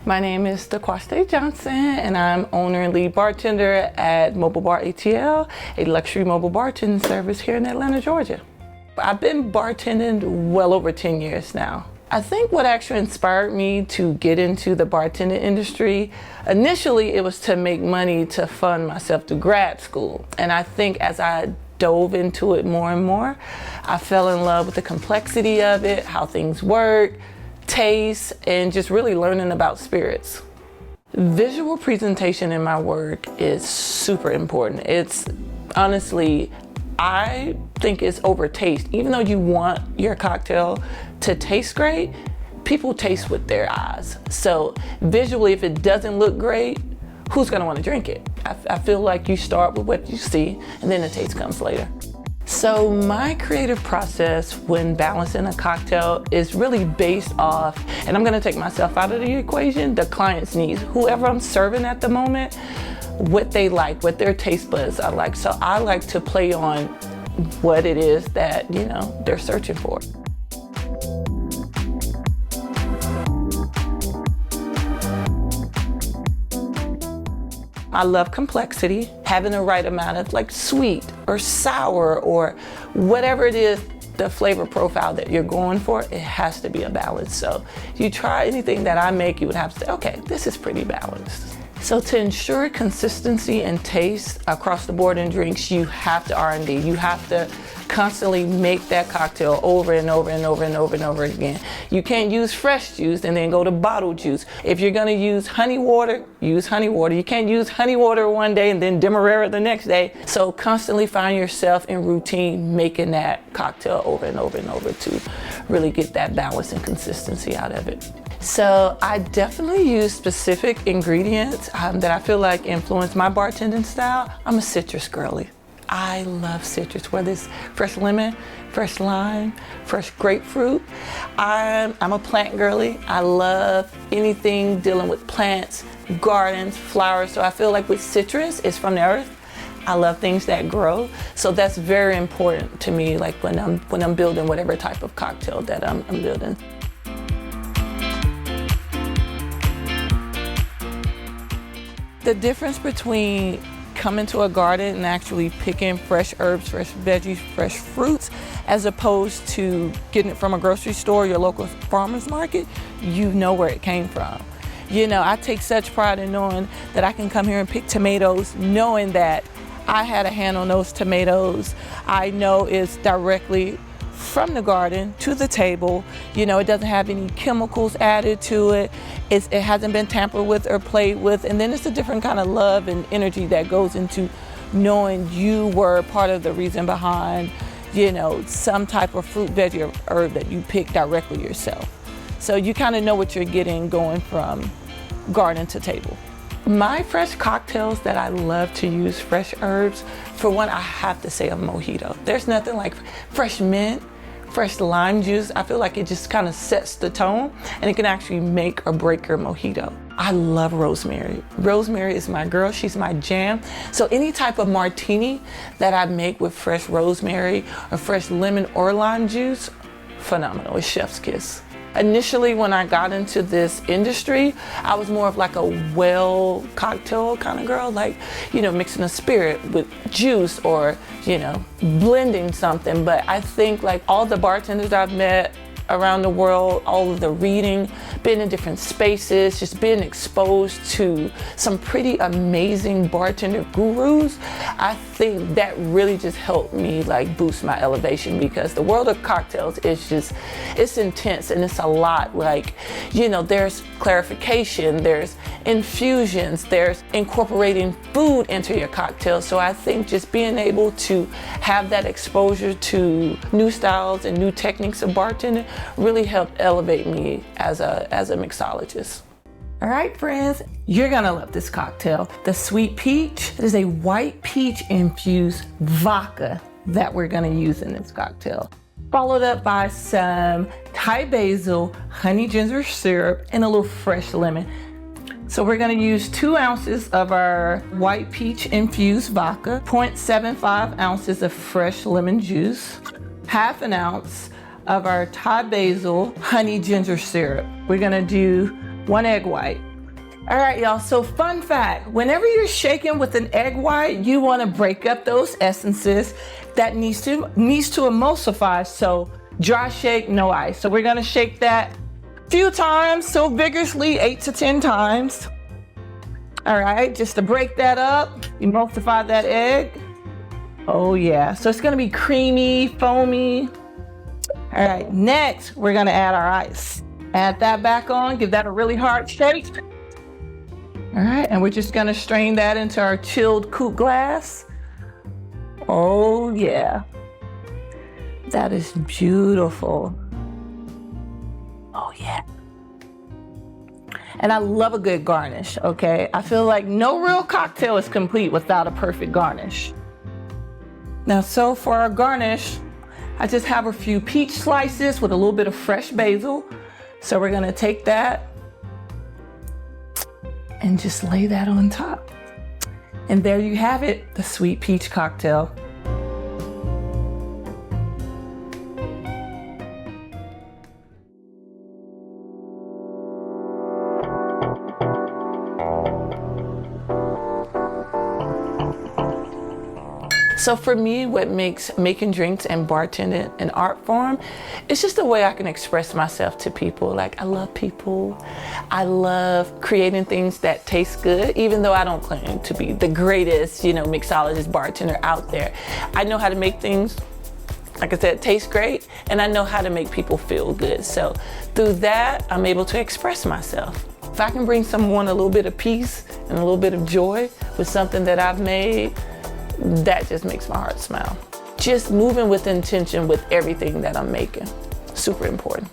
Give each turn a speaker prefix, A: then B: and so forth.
A: My name is DeQuaste Johnson, and I'm owner and lead bartender at Mobile Bar ATL, a luxury mobile bartending service here in Atlanta, Georgia. I've been bartending well over 10 years now. I think what actually inspired me to get into the bartending industry, initially it was to make money to fund myself to grad school. And I think as I dove into it more and more, I fell in love with the complexity of it, how things work, taste, and just really learning about spirits. Visual presentation in my work is super important. It's honestly, I think it's over taste. Even though you want your cocktail to taste great, people taste with their eyes. So visually, if it doesn't look great, who's gonna wanna drink it? I feel like you start with what you see and then the taste comes later. So my creative process when balancing a cocktail is really based off, and I'm gonna take myself out of the equation, the client's needs. Whoever I'm serving at the moment, what they like, what their taste buds are like. So I like to play on what it is that, they're searching for. I love complexity, having the right amount of like sweet or sour or whatever it is, the flavor profile that you're going for, it has to be a balance. So you try anything that I make, you would have to say, okay, this is pretty balanced. So to ensure consistency and taste across the board in drinks, you have to R&D. You have to constantly make that cocktail over and over and over and over and over again. You can't use fresh juice and then go to bottled juice. If you're gonna use honey water, use honey water. You can't use honey water one day and then Demerara the next day. So constantly find yourself in routine making that cocktail over and over and over to really get that balance and consistency out of it. So I definitely use specific ingredients that I feel like influence my bartending style. I'm a citrus girly. I love citrus, whether it's fresh lemon, fresh lime, fresh grapefruit. I'm a plant girly. I love anything dealing with plants, gardens, flowers. So I feel like with citrus, it's from the earth. I love things that grow. So that's very important to me, like when I'm building whatever type of cocktail that I'm building. The difference between coming to a garden and actually picking fresh herbs, fresh veggies, fresh fruits, as opposed to getting it from a grocery store, your local farmer's market, you know where it came from. I take such pride in knowing that I can come here and pick tomatoes, knowing that I had a hand on those tomatoes. I know it's directly from the garden to the table. It doesn't have any chemicals added to it. It hasn't been tampered with or played with. And then it's a different kind of love and energy that goes into knowing you were part of the reason behind, some type of fruit, veggie, or herb that you picked directly yourself. So you kind of know what you're getting going from garden to table. My fresh cocktails that I love to use fresh herbs, for one, I have to say a mojito. There's nothing like fresh mint, fresh lime juice. I feel like it just kind of sets the tone and it can actually make or break your mojito. I love rosemary. Rosemary is my girl, she's my jam. So any type of martini that I make with fresh rosemary or fresh lemon or lime juice, phenomenal, it's chef's kiss. Initially, when I got into this industry, I was more of like a well cocktail kind of girl, like, mixing a spirit with juice or, blending something. But I think like all the bartenders I've met around the world, all of the reading, being in different spaces, just being exposed to some pretty amazing bartender gurus, I think that really just helped me like boost my elevation, because the world of cocktails is just, it's intense and it's a lot. Like, there's clarification, there's infusions, there's incorporating food into your cocktail. So I think just being able to have that exposure to new styles and new techniques of bartending really helped elevate me as a mixologist. All right, friends, you're gonna love this cocktail. The Sweet Peach. It is a white peach infused vodka that we're gonna use in this cocktail. Followed up by some Thai basil, honey ginger syrup, and a little fresh lemon. So we're gonna use 2 ounces of our white peach infused vodka, 0.75 ounces of fresh lemon juice, half an ounce of our Thai basil honey ginger syrup. We're gonna do 1 egg white, All right, y'all, so fun fact, whenever you're shaking with an egg white, you wanna break up those essences that needs to emulsify, so dry shake, no ice. So we're gonna shake that a few times, so vigorously, 8 to 10 times. All right, just to break that up, emulsify that egg. Oh yeah, so it's gonna be creamy, foamy. All right, next, we're gonna add our ice. Add that back on, give that a really hard shake. All right, and we're just gonna strain that into our chilled coupe glass. Oh yeah, that is beautiful. Oh yeah. And I love a good garnish, okay? I feel like no real cocktail is complete without a perfect garnish. Now, so for our garnish, I just have a few peach slices with a little bit of fresh basil. So we're gonna take that and just lay that on top. And there you have it, the sweet peach cocktail. So for me, what makes making drinks and bartending an art form, it's just a way I can express myself to people. Like, I love people. I love creating things that taste good, even though I don't claim to be the greatest, mixologist, bartender out there. I know how to make things, like I said, taste great, and I know how to make people feel good. So through that, I'm able to express myself. If I can bring someone a little bit of peace and a little bit of joy with something that I've made, that just makes my heart smile. Just moving with intention with everything that I'm making. Super important.